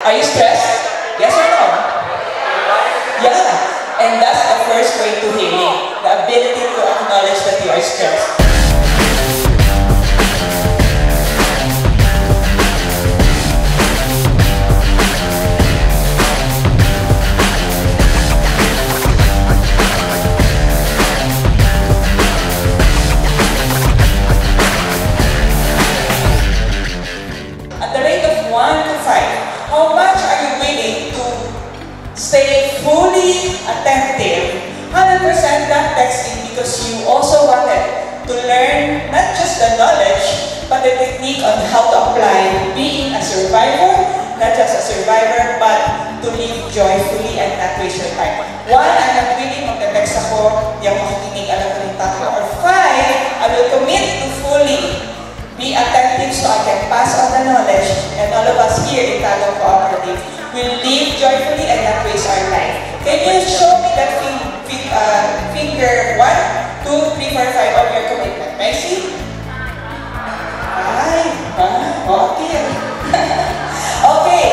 Are you stressed? Yes or no? Yeah. And that's the first way to healing. The ability to acknowledge that you are stressed. At the rate of 1 to 5, how much are you willing to stay fully attentive, 100% not texting, because you also wanted to learn not just the knowledge, but the technique on how to apply being a survivor, not just a survivor, but to live joyfully and not waste your time. 1, I'm not willing mag-text ako, di ako makikinig, alam ko rin tatlo. Or 5, I will commit to fully be attentive so I can pass on the knowledge, and all of us here in Tagalog Cooperative will live joyfully and not waste our life. Can you show me that finger 1, 2, 3, 4, 5 of your commitment? May I see? Okay. Okay.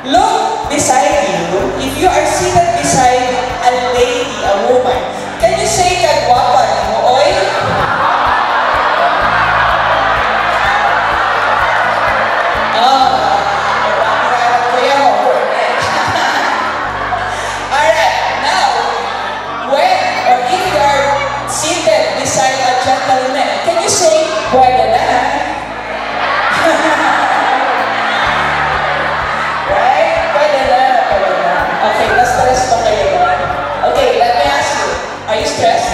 Look beside you. If you are seated beside a lady, a woman, can you say kagwapa mo, oy? Can you say, pwede na? Right? Pwede na. Okay, na-stress pa kayo ba? Okay, let me ask you. Are you stressed?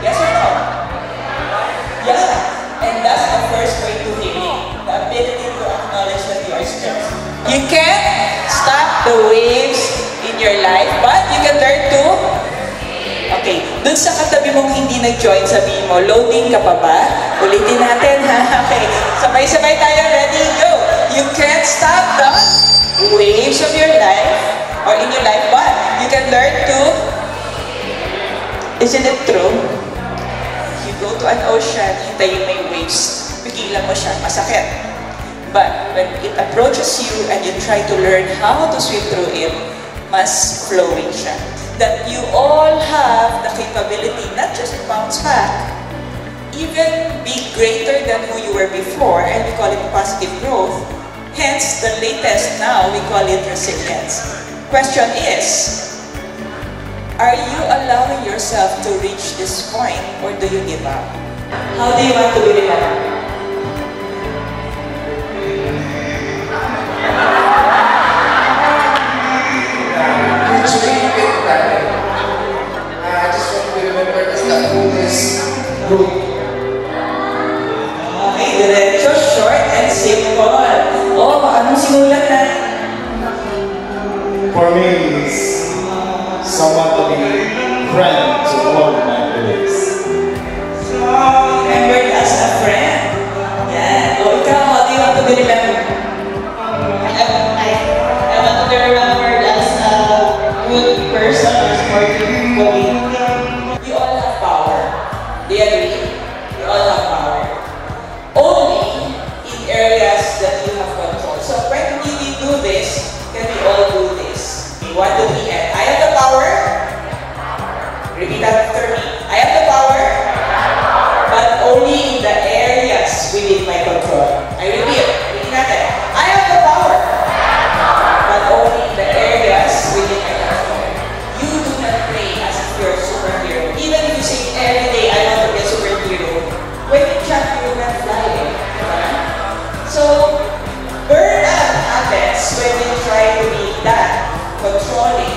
Yes or no? Yeah. And that's the first way to healing. The ability to acknowledge that you are stressed. You can't stop the waves in your life, but you can learn to. Okay, dun sa katabi mong hindi nag-join, sabihin mo, loading ka pa ba? Ulitin natin, ha? Okay, sabay-sabay tayo, ready, go! You can't stop the waves of your life, or in your life, but you can learn to, isn't it true? You go to an ocean, hintayin mo yung waves, pigilan mo siya, masakit. But when it approaches you and you try to learn how to swim through it, mas flowing siya. That you all have the capability not just to bounce back, even be greater than who you were before, and we call it positive growth. Hence, the latest now, we call it resilience. Question is, are you allowing yourself to reach this point, or do you give up? How do you want to be remembered? I just want to be remembered as the oldest group. Okay, diretso, short and simple. Oh, anong simulan na? For me, it's someone to be friend to all my beliefs. So, remembered as a friend. Yeah. Oh, ikaw, how do you want to be remembered? I want to be remembered as a good person or supportive colleague. We all have power. Do you agree? We all have power. Only in areas that you have control. So when we do this, can we all do this? Okay, 1, 2, 3, and I have the power. Repeat after me. I have the power, but only in the areas within my control. I repeat. Repeat natin. I have the power, but only in the areas within my control. You do not play as if you're a superhero. Even if you say every day, I want to be a superhero, when you jump, you will not fly. So, burnout happens when you try to be that controlling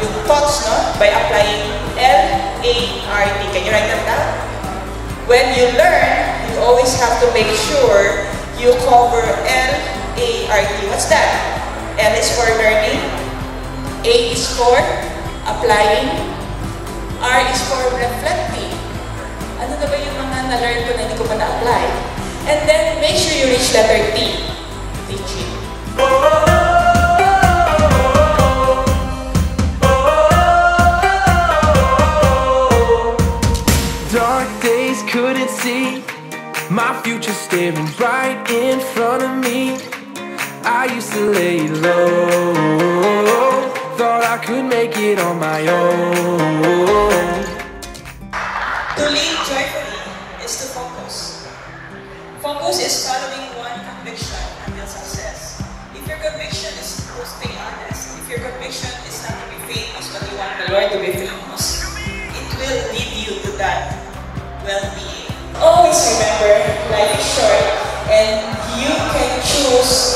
yung thoughts, no? By applying L-A-R-T. Can you write that down? When you learn, you always have to make sure you cover L-A-R-T. What's that? L is for learning, A is for applying, R is for reflecting. Ano na ba yung mga na-learn ko na hindi ko pa na-apply? And then, make sure you reach letter T. Teaching. Dark days couldn't see my future staring right in front of me. I used to lay low, thought I could make it on my own. To lead joyfully is to focus. Focus is following one conviction until success. If your conviction is to stay honest, if your conviction is not to be famous but you want the Lord to be famous, it will lead you to that well-being. Always remember, life is short and you can choose